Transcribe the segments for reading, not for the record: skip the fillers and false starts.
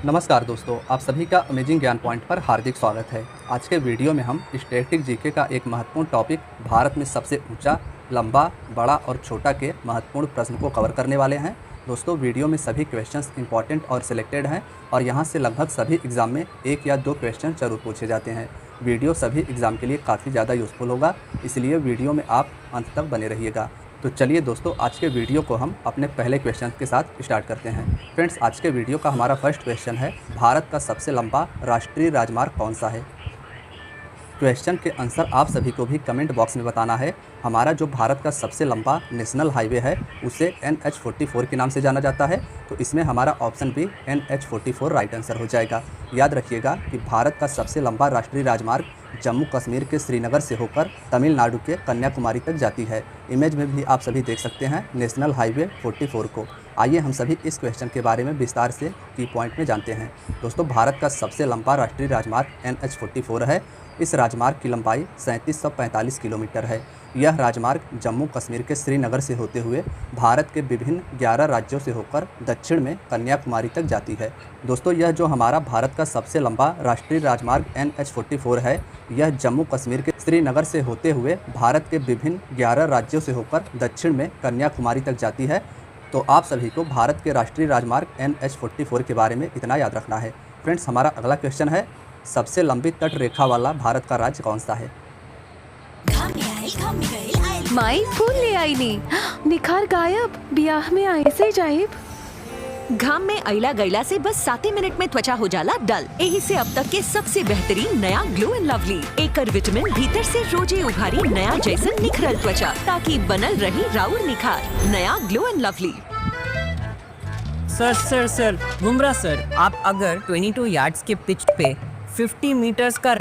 नमस्कार दोस्तों, आप सभी का अमेजिंग ज्ञान पॉइंट पर हार्दिक स्वागत है। आज के वीडियो में हम स्टैटिक जीके का एक महत्वपूर्ण टॉपिक भारत में सबसे ऊंचा, लंबा, बड़ा और छोटा के महत्वपूर्ण प्रश्न को कवर करने वाले हैं। दोस्तों, वीडियो में सभी क्वेश्चंस इंपॉर्टेंट और सिलेक्टेड हैं और यहाँ से लगभग सभी एग्ज़ाम में 1 या 2 क्वेश्चन जरूर पूछे जाते हैं। वीडियो सभी एग्ज़ाम के लिए काफ़ी ज़्यादा यूज़फुल होगा, इसलिए वीडियो में आप अंत तक बने रहिएगा। तो चलिए दोस्तों, आज के वीडियो को हम अपने पहले क्वेश्चन के साथ स्टार्ट करते हैं। फ्रेंड्स, आज के वीडियो का हमारा फर्स्ट क्वेश्चन है, भारत का सबसे लंबा राष्ट्रीय राजमार्ग कौन सा है। क्वेश्चन के आंसर आप सभी को भी कमेंट बॉक्स में बताना है। हमारा जो भारत का सबसे लंबा नेशनल हाईवे है उसे NH44 के नाम से जाना जाता है, तो इसमें हमारा ऑप्शन भी NH44 राइट आंसर हो जाएगा। याद रखिएगा कि भारत का सबसे लंबा राष्ट्रीय राजमार्ग जम्मू कश्मीर के श्रीनगर से होकर तमिलनाडु के कन्याकुमारी तक जाती है। इमेज में भी आप सभी देख सकते हैं नेशनल हाईवे 44 को। आइए हम सभी इस क्वेश्चन के बारे में विस्तार से की पॉइंट में जानते हैं। दोस्तों, भारत का सबसे लंबा राष्ट्रीय राजमार्ग NH44 है। इस राजमार्ग की लंबाई 3745 किलोमीटर है। यह राजमार्ग जम्मू कश्मीर के श्रीनगर से होते हुए भारत के विभिन्न 11 राज्यों से होकर दक्षिण में कन्याकुमारी तक जाती है। दोस्तों, यह जो हमारा भारत का सबसे लंबा राष्ट्रीय राजमार्ग NH44 है, यह जम्मू कश्मीर के श्रीनगर से होते हुए भारत के विभिन्न 11 राज्यों से होकर दक्षिण में कन्याकुमारी तक जाती है। तो आप सभी को भारत के राष्ट्रीय राजमार्ग NH44 के बारे में इतना याद रखना है। फ्रेंड्स, हमारा अगला क्वेश्चन है, सबसे लंबी तट रेखा वाला भारत का राज्य कौन सा है। माई फूल ले आई नी निखार गायब, ब्याह में आई से जाइब। घाम में अइला गैला से बस 7 मिनट में त्वचा हो जाला डल। यही से अब तक के सबसे बेहतरीन नया glow and lovely acre vitamin भीतर से रोजे उभारी नया जैसन निखरल त्वचा, ताकि बनल रही राउर निखार। नया glow and lovely. Sir Bumrah sir, आप अगर 22 यार्ड्स के पिच पे 50 मीटर्स का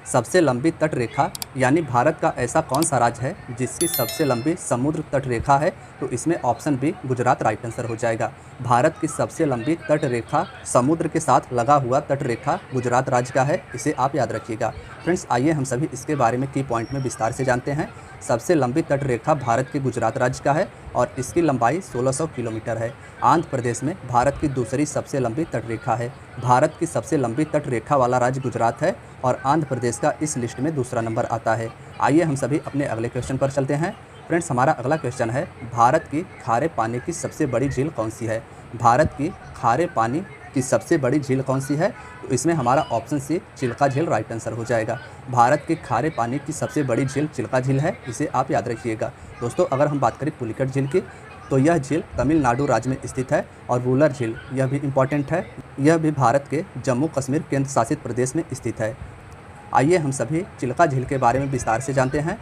सबसे लंबी तट रेखा यानी भारत का ऐसा कौन सा राज्य है जिसकी सबसे लंबी समुद्र तट रेखा है, तो इसमें option B Gujarat right answer हो जाएगा। भारत की सबसे लंबी तट रेखा समुद्र के साथ लगा हुआ तट रेखा गुजरात राज्य का है, इसे आप याद रखिएगा। फ्रेंड्स, आइए हम सभी इसके बारे में की पॉइंट में विस्तार से जानते हैं। सबसे लंबी तट रेखा भारत के गुजरात राज्य का है और इसकी लंबाई 1600 किलोमीटर है। आंध्र प्रदेश में भारत की दूसरी सबसे लंबी तट रेखा है। भारत की सबसे लंबी तट रेखा वाला राज्य गुजरात है और आंध्र प्रदेश का इस लिस्ट में दूसरा नंबर आता है। आइए हम सभी अपने अगले क्वेश्चन पर चलते हैं। फ्रेंड्स, हमारा अगला क्वेश्चन है, भारत की खारे पानी की सबसे बड़ी झील कौन सी है। भारत की खारे पानी की सबसे बड़ी झील कौन सी है, तो इसमें हमारा ऑप्शन सी चिल्का झील राइट आंसर हो जाएगा। भारत के खारे पानी की सबसे बड़ी झील चिल्का झील है, इसे आप याद रखिएगा। दोस्तों, अगर हम बात करें पुलिकट झील की, तो यह झील तमिलनाडु राज्य में स्थित है। और वूलर झील, यह भी इम्पॉर्टेंट है, यह भी भारत के जम्मू कश्मीर केंद्र शासित प्रदेश में स्थित है। आइए हम सभी चिल्का झील के बारे में विस्तार से जानते हैं।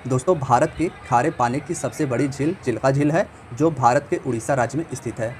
दोस्तों, भारत की खारे पानी की सबसे बड़ी झील चिल्का झील है, जो भारत के उड़ीसा राज्य में स्थित है।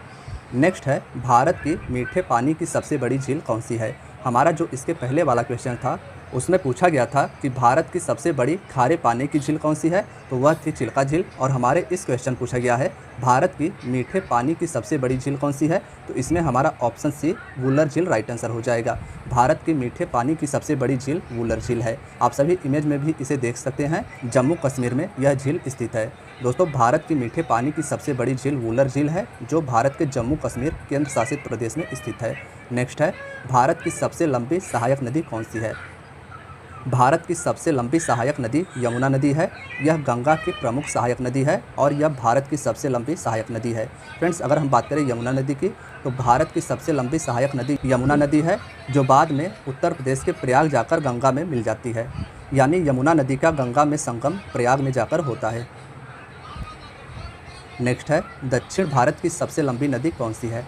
नेक्स्ट है, भारत की मीठे पानी की सबसे बड़ी झील कौन सी है। हमारा जो इसके पहले वाला क्वेश्चन था उसमें पूछा गया था कि भारत की सबसे बड़ी खारे पानी की झील कौन सी है, तो वह थी चिल्का झील। और हमारे इस क्वेश्चन पूछा गया है, भारत की मीठे पानी की सबसे बड़ी झील कौन सी है, तो इसमें हमारा ऑप्शन सी वूलर झील राइट आंसर हो जाएगा। भारत की मीठे पानी की सबसे बड़ी झील वूलर झील है। आप सभी इमेज में भी इसे देख सकते हैं, जम्मू कश्मीर में यह झील स्थित है। दोस्तों, भारत की मीठे पानी की सबसे बड़ी झील वूलर झील है, जो भारत के जम्मू कश्मीर केंद्र शासित प्रदेश में स्थित है। नेक्स्ट है, भारत की सबसे लंबी सहायक नदी कौन सी है। भारत की सबसे लंबी सहायक नदी यमुना नदी है। यह गंगा की प्रमुख सहायक नदी है और यह भारत की सबसे लंबी सहायक नदी है। फ्रेंड्स, अगर हम बात करें यमुना नदी की, तो भारत की सबसे लंबी सहायक नदी यमुना नदी है, जो बाद में उत्तर प्रदेश के प्रयाग जाकर गंगा में मिल जाती है। यानी यमुना नदी का गंगा में संगम प्रयाग में जाकर होता है। नेक्स्ट है, दक्षिण भारत की सबसे लंबी नदी कौन सी है।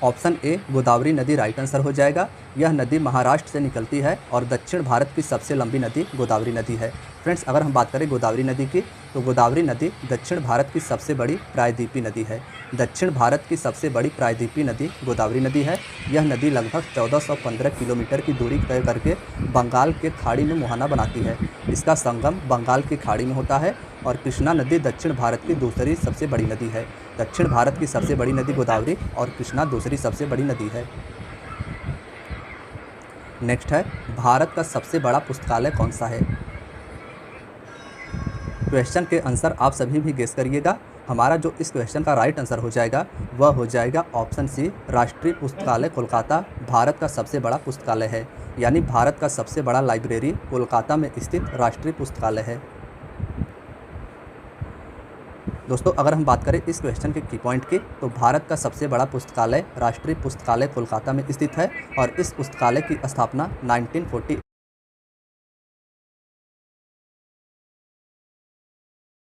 ऑप्शन ए गोदावरी नदी राइट आंसर हो जाएगा। यह नदी महाराष्ट्र से निकलती है और दक्षिण भारत की सबसे लंबी नदी गोदावरी नदी है। फ्रेंड्स, अगर हम बात करें गोदावरी नदी की, तो गोदावरी नदी दक्षिण भारत की सबसे बड़ी प्रायद्वीपीय नदी है। दक्षिण भारत की सबसे बड़ी प्रायद्वीपीय नदी गोदावरी नदी है। यह नदी लगभग 1415 किलोमीटर की दूरी तय करके बंगाल के खाड़ी में मुहाना बनाती है। इसका संगम बंगाल की खाड़ी में होता है और कृष्णा नदी दक्षिण भारत की दूसरी सबसे बड़ी नदी है। दक्षिण भारत की सबसे बड़ी नदी गोदावरी और कृष्णा दूसरी सबसे बड़ी नदी है। नेक्स्ट है, भारत का सबसे बड़ा पुस्तकालय कौन सा है। क्वेश्चन के आंसर आप सभी भी गेस करिएगा। हमारा जो इस क्वेश्चन का राइट आंसर हो जाएगा वह हो जाएगा ऑप्शन सी, राष्ट्रीय पुस्तकालय कोलकाता भारत का सबसे बड़ा पुस्तकालय है। यानी भारत का सबसे बड़ा लाइब्रेरी कोलकाता में स्थित राष्ट्रीय पुस्तकालय है। दोस्तों अगर हम बात करें इस क्वेश्चन के की पॉइंट की, तो भारत का सबसे बड़ा पुस्तकालय राष्ट्रीय पुस्तकालय कोलकाता में स्थित है और इस पुस्तकालय की स्थापना 1948